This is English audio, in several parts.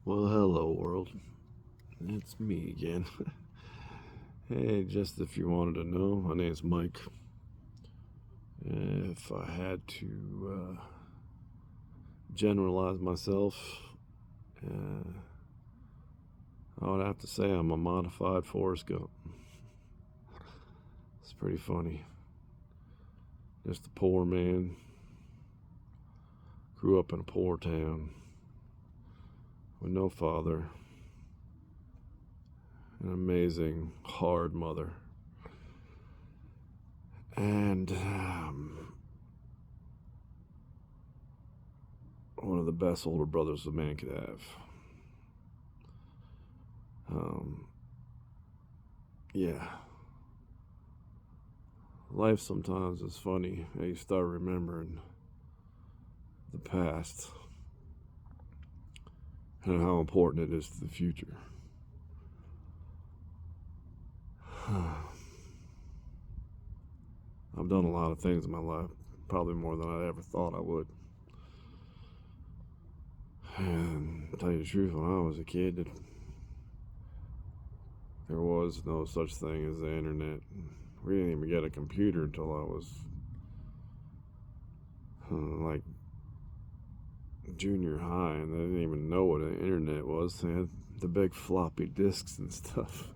Well, hello, world. It's me again. Hey, just if you wanted to know, my name's Mike. If I had to generalize myself, uh, I would have to say I'm a modified Forrest Gump. It's pretty funny. Just a poor man. Grew up in a poor town with no father. An amazing, hard mother. And one of the best older brothers a man could have. Yeah. Life sometimes is funny. You start remembering the past and how important it is to the future. I've done a lot of things in my life, probably more than I ever thought I would. And to tell you the truth, when I was a kid, there was no such thing as the internet. We didn't even get a computer until I was like junior high, and they didn't even know what an internet was. They had the big floppy disks and stuff.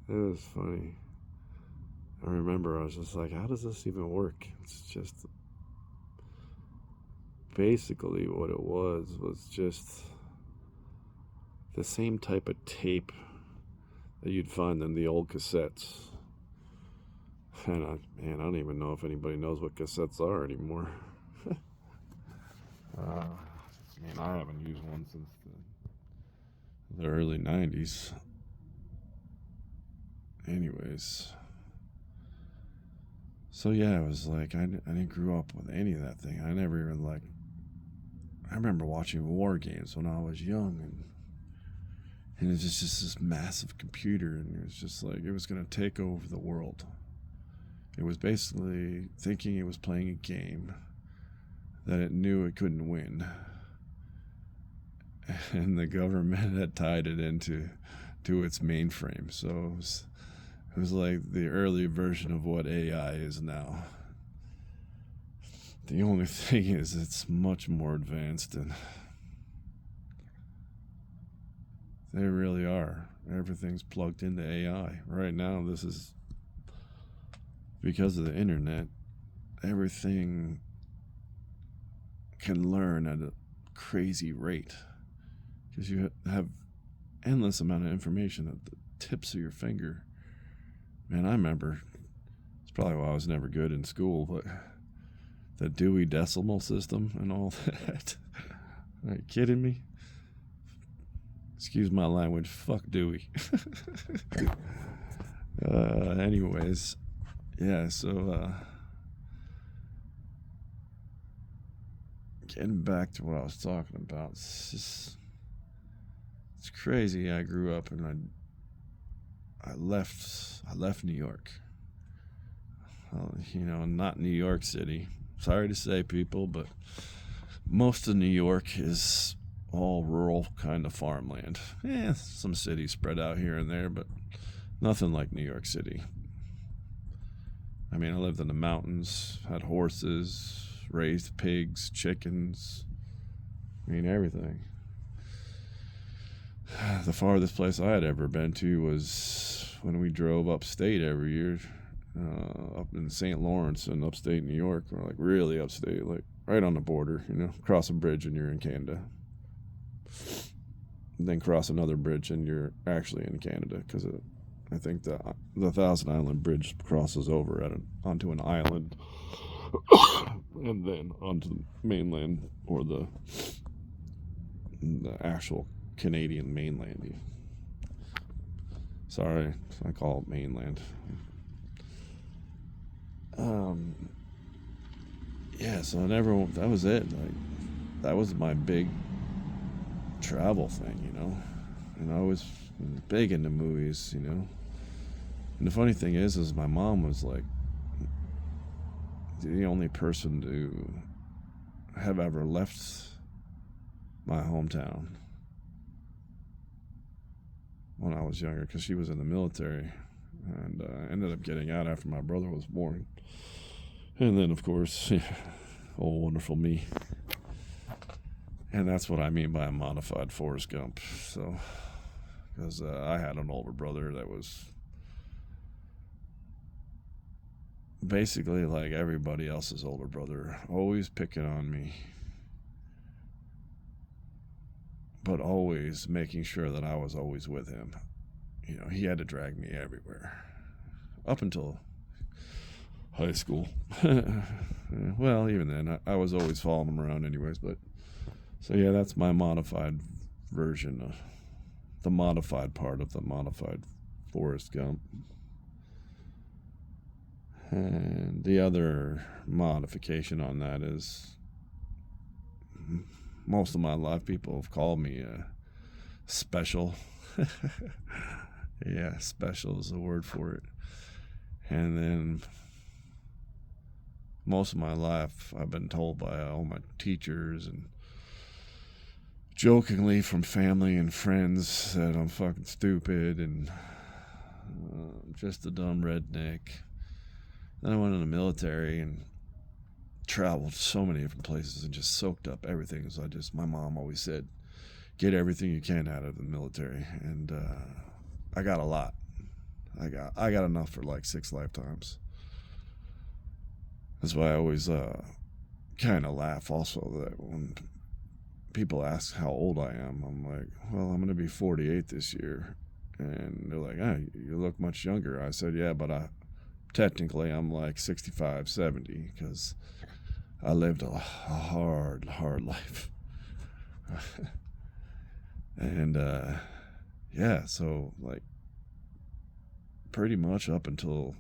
It was funny. I remember I was just like, how does this even work? It's just basically what it was just the same type of tape that you'd find in the old cassettes. And I don't even know if anybody knows what cassettes are anymore. I haven't used one since the early 90s. Anyways. So yeah, it was like, I didn't grow up with any of that thing. I never even I remember watching war games when I was young, and it was just this massive computer, and it was just like, it was going to take over the world. It was basically thinking it was playing a game that it knew it couldn't win. And the government had tied it into its mainframe. So it was like the early version of what AI is now. The only thing is, it's much more advanced, and they really are. Everything's plugged into AI. Right now, this is because of the internet. Everything can learn at a crazy rate because you have endless amount of information at the tips of your finger. Man, I remember, it's probably why I was never good in school, but the Dewey Decimal System and all that. Are you kidding me? Excuse my language. Fuck Dewey. Anyways, yeah, so getting back to what I was talking about, it's crazy. I grew up and I left New York. Not New York City. Sorry to say, people, but most of New York is all rural kind of farmland. Some cities spread out here and there, but nothing like New York City. I mean, I lived in the mountains, had horses, raised pigs, chickens. I mean, everything. The farthest place I had ever been to was when we drove upstate every year, up in St. Lawrence in upstate New York, or like really upstate, like right on the border. Cross a bridge and you're in Canada. And then cross another bridge and you're actually in Canada, because I think the Thousand Island Bridge crosses over onto an island, and then onto the mainland, or the actual Canadian mainland. Sorry, I call it mainland. Yeah, so that was it. Like, that was my big travel thing, And I was big into movies, And the funny thing is my mom was like the only person to have ever left my hometown when I was younger, because she was in the military, and ended up getting out after my brother was born. And then, of course, oh, wonderful me. And that's what I mean by a modified Forrest Gump. So, because I had an older brother that was basically like everybody else's older brother, always picking on me, but always making sure that I was always with him. You know, he had to drag me everywhere up until high school. Well, even then, I was always following him around anyways. But so yeah, that's my modified version, the modified part of the modified Forrest Gump. And the other modification on that is, most of my life people have called me special. Yeah, special is the word for it. And then most of my life I've been told by all my teachers and jokingly from family and friends that I'm fucking stupid and just a dumb redneck. Then I went in the military and traveled so many different places and just soaked up everything. So my mom always said, get everything you can out of the military. And I got a lot. I got enough for like 6 lifetimes. That's why I always kind of laugh also that when people ask how old I am, I'm like, well, I'm going to be 48 this year. And they're like, oh, you look much younger. I said, yeah, but technically I'm like 65, 70 because I lived a hard life. And yeah, so like pretty much up until,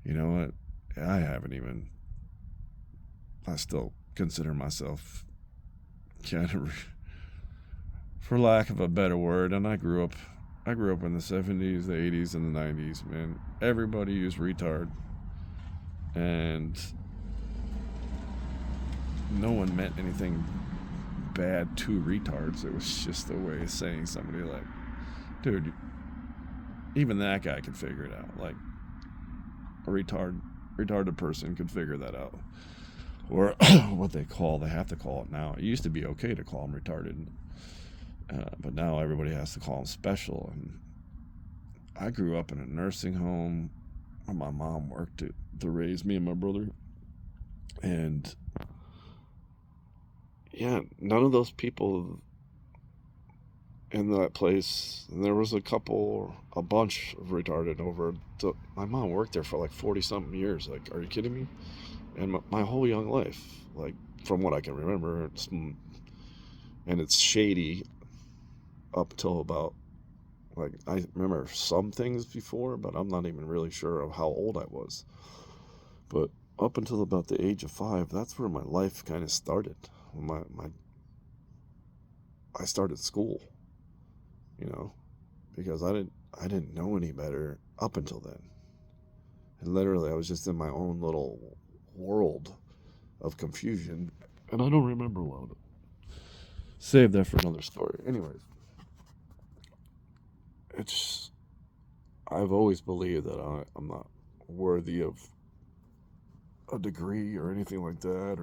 you know what, I still consider myself kind of, for lack of a better word, and I grew up in the 70s, the 80s, and the 90s, man. Everybody used retard. And no one meant anything bad to retards. It was just a way of saying somebody like, dude, even that guy could figure it out. Like, a retarded person could figure that out. Or what they have to call it now. It used to be okay to call them retarded. But now everybody has to call them special. And I grew up in a nursing home where my mom worked to raise me and my brother. And yeah, none of those people in that place, and there was a bunch of retarded over. My mom worked there for like 40 something years. Like, are you kidding me? And my whole young life, like from what I can remember, it's shady up till about, like, I remember some things before, but I'm not even really sure of how old I was. But up until about the age of 5, that's where my life kind of started. I started school, you know, because I didn't know any better up until then. And literally I was just in my own little world of confusion, and I don't remember well. Save that for another story. Anyways, I've always believed that I'm not worthy of a degree or anything like that,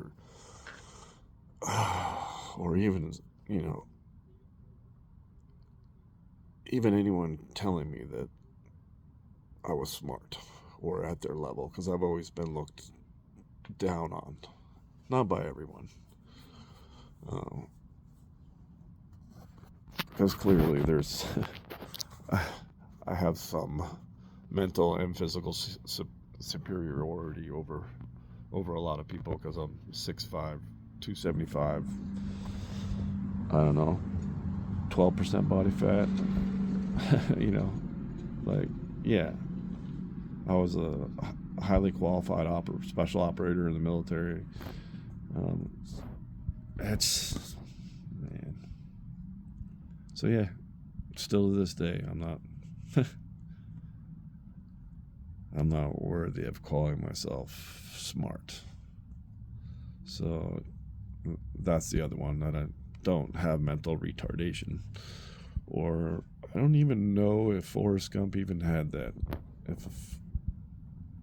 or even, you know, even anyone telling me that I was smart or at their level, because I've always been looked down on, not by everyone, because clearly there's I have some mental and physical superiority over a lot of people, because I'm 6'5", 275. I don't know, 12% body fat. You know, like, yeah, I was a highly qualified special operator in the military. It's, man. So yeah, still to this day, I'm not worthy of calling myself smart. So That's the other one, that I don't have mental retardation. Or I don't even know if Forrest Gump even had that. If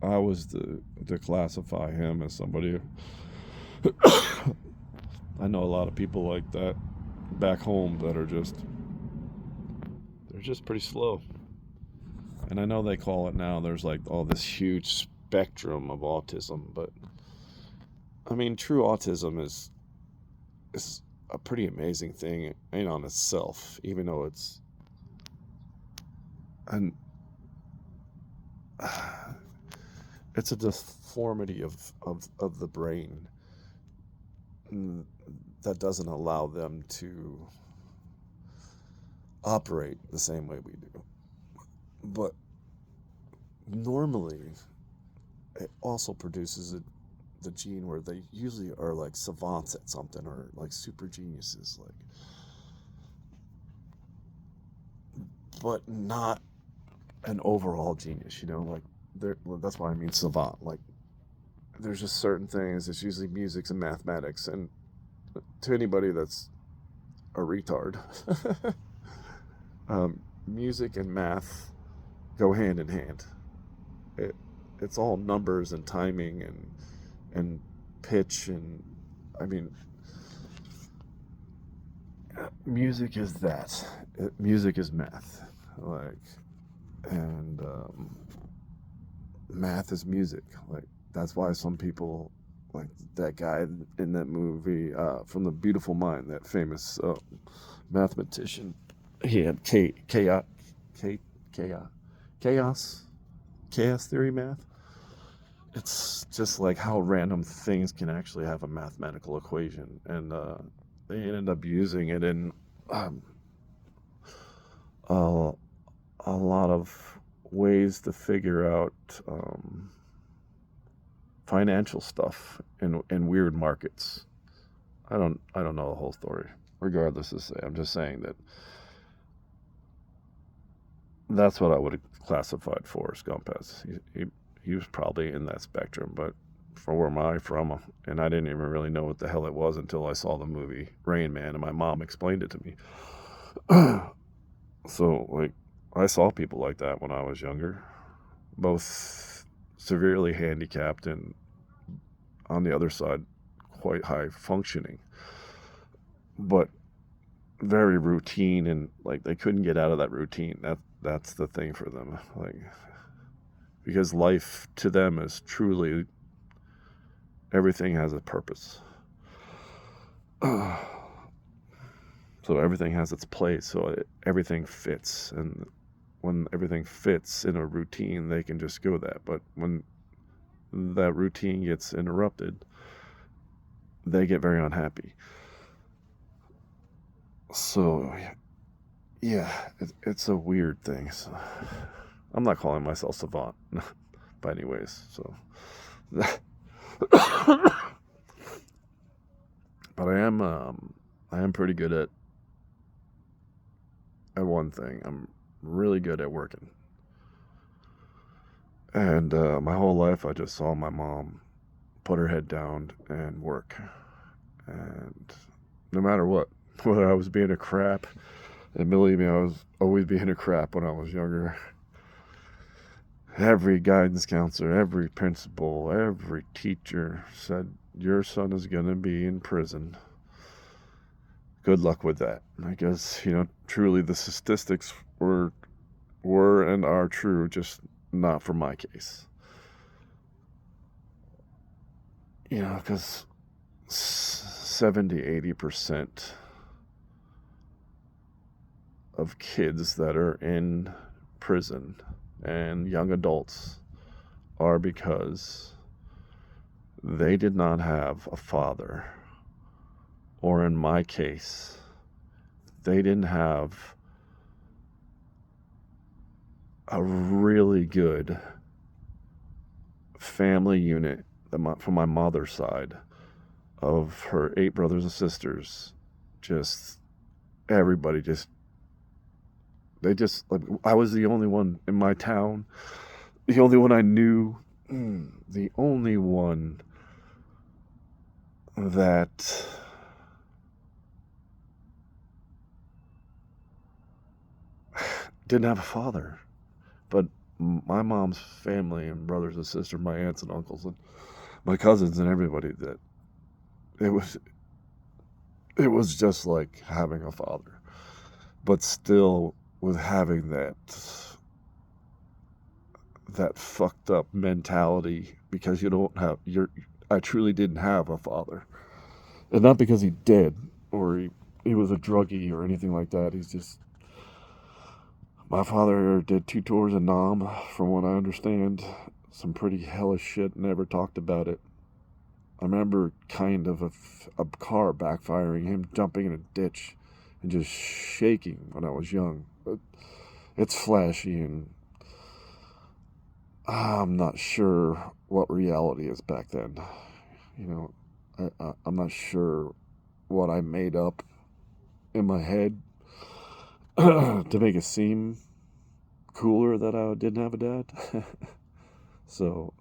I was to classify him as somebody, I know a lot of people like that back home that are they're just pretty slow. And I know they call it now, there's like all this huge spectrum of autism, but I mean, true autism is a pretty amazing thing in on itself, even though an it's a deformity of the brain that doesn't allow them to operate the same way we do. But normally, it also produces the gene where they usually are like savants at something, or like super geniuses, like, but not an overall genius, like that's why I mean savant. Like, there's just certain things, it's usually music and mathematics, and to anybody that's a retard, music and math go hand in hand. It's all numbers and timing and pitch, and I mean, music is that. Music is math, like, and math is music. Like, that's why some people, like that guy in that movie from The Beautiful Mind, that famous mathematician. He had chaos theory math. It's just like how random things can actually have a mathematical equation, and they ended up using it in a, a lot of ways to figure out financial stuff in weird markets. I don't know the whole story. Regardless, I'm just saying that that's what I would have classified Forrest Gump as. He was probably in that spectrum, but from where am I from? And I didn't even really know what the hell it was until I saw the movie Rain Man, and my mom explained it to me. So, like, I saw people like that when I was younger, both severely handicapped and, on the other side, quite high functioning, but very routine, and like they couldn't get out of that routine. That's the thing for them, like, because life to them is truly, everything has a purpose. So everything has its place, so everything fits, and when everything fits in a routine, they can just go that. But when that routine gets interrupted, they get very unhappy. So yeah, it's a weird thing. So, I'm not calling myself savant by any ways, so but I am pretty good at one thing. I'm really good at working. And my whole life, I just saw my mom put her head down and work. And no matter what, whether I was being a crap, and believe me, I was always being a crap when I was younger. Every guidance counselor, every principal, every teacher said, your son is going to be in prison. Good luck with that. I guess, truly the statistics were and are true, just not for my case. Because 70-80% of kids that are in prison and young adults are because they did not have a father, or in my case, they didn't have a really good family unit from my mother's side. Of her 8 brothers and sisters, just everybody like, I was the only one in my town, the only one I knew, the only one that didn't have a father. But my mom's family and brothers and sisters, my aunts and uncles and my cousins and everybody, that it was just like having a father, but still with having that fucked up mentality, because you don't have I truly didn't have a father. And not because he did, or he was a druggie or anything like that. He's just, my father did 2 tours in Nam, from what I understand. Some pretty hellish shit, never talked about it. I remember kind of a car backfiring, him jumping in a ditch and just shaking when I was young. But it's flashy, and I'm not sure what reality is back then. You know, I'm not sure what I made up in my head to make it seem cooler that I didn't have a dad. So,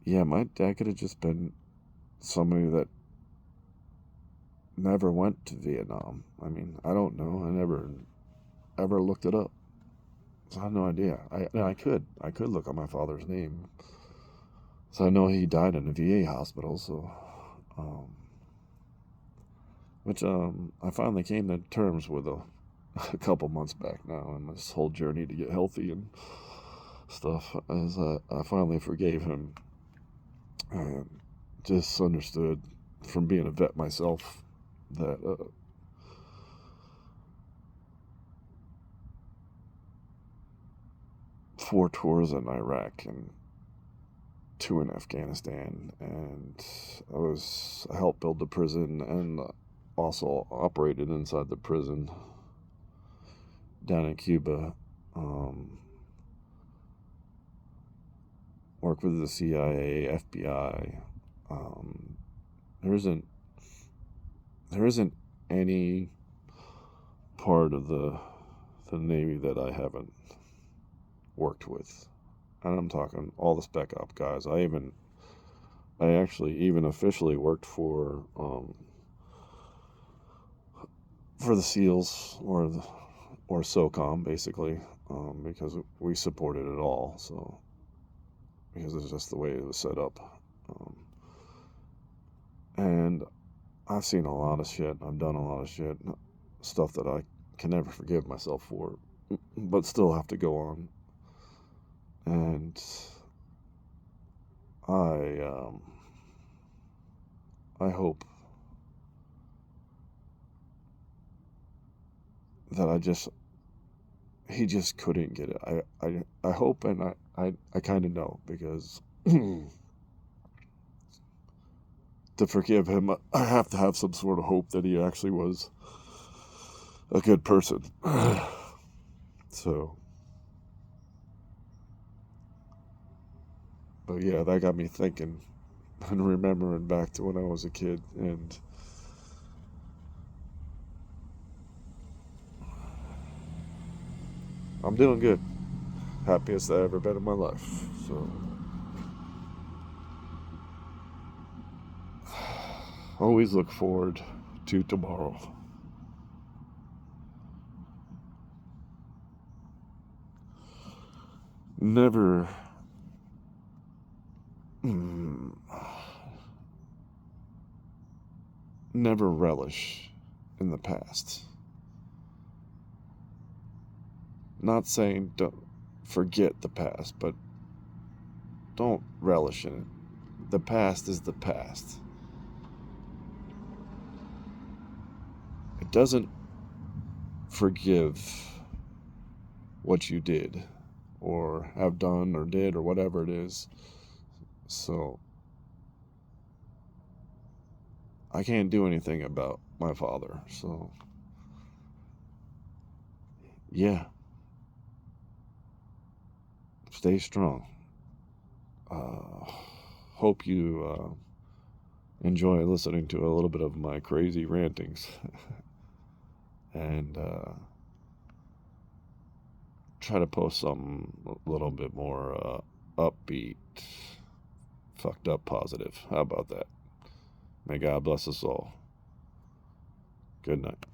yeah, my dad could have just been somebody that never went to Vietnam. I mean, I don't know. I never ever looked it up. So I have no idea. I could look up my father's name. So I know he died in a VA hospital. So, which I finally came to terms with a couple months back now, and this whole journey to get healthy and stuff, as I finally forgave him, and just understood from being a vet myself that 4 tours in Iraq and 2 in Afghanistan, and I helped build the prison and also operated inside the prison down in Cuba. Worked with the CIA, FBI. There isn't any part of the Navy that I haven't worked with, and I'm talking all the spec op guys. I actually even officially worked for the SEALs, or SOCOM, basically, because we supported it all. So, because it's just the way it was set up. And I've seen a lot of shit. I've done a lot of shit, stuff that I can never forgive myself for, but still have to go on. And I hope that he just couldn't get it. I hope, and I kind of know, because to forgive him, I have to have some sort of hope that he actually was a good person. So, but yeah, that got me thinking and remembering back to when I was a kid, and I'm doing good. Happiest I've ever been in my life. So, always look forward to tomorrow. Never never relish in the past. Not saying don't forget the past, but don't relish in it. The past is the past. It doesn't forgive what you did, or have done, or did, or whatever it is. So, I can't do anything about my father. So, yeah. Stay strong. Hope you enjoy listening to a little bit of my crazy rantings. And try to post something a little bit more upbeat, fucked up positive. How about that? May God bless us all. Good night.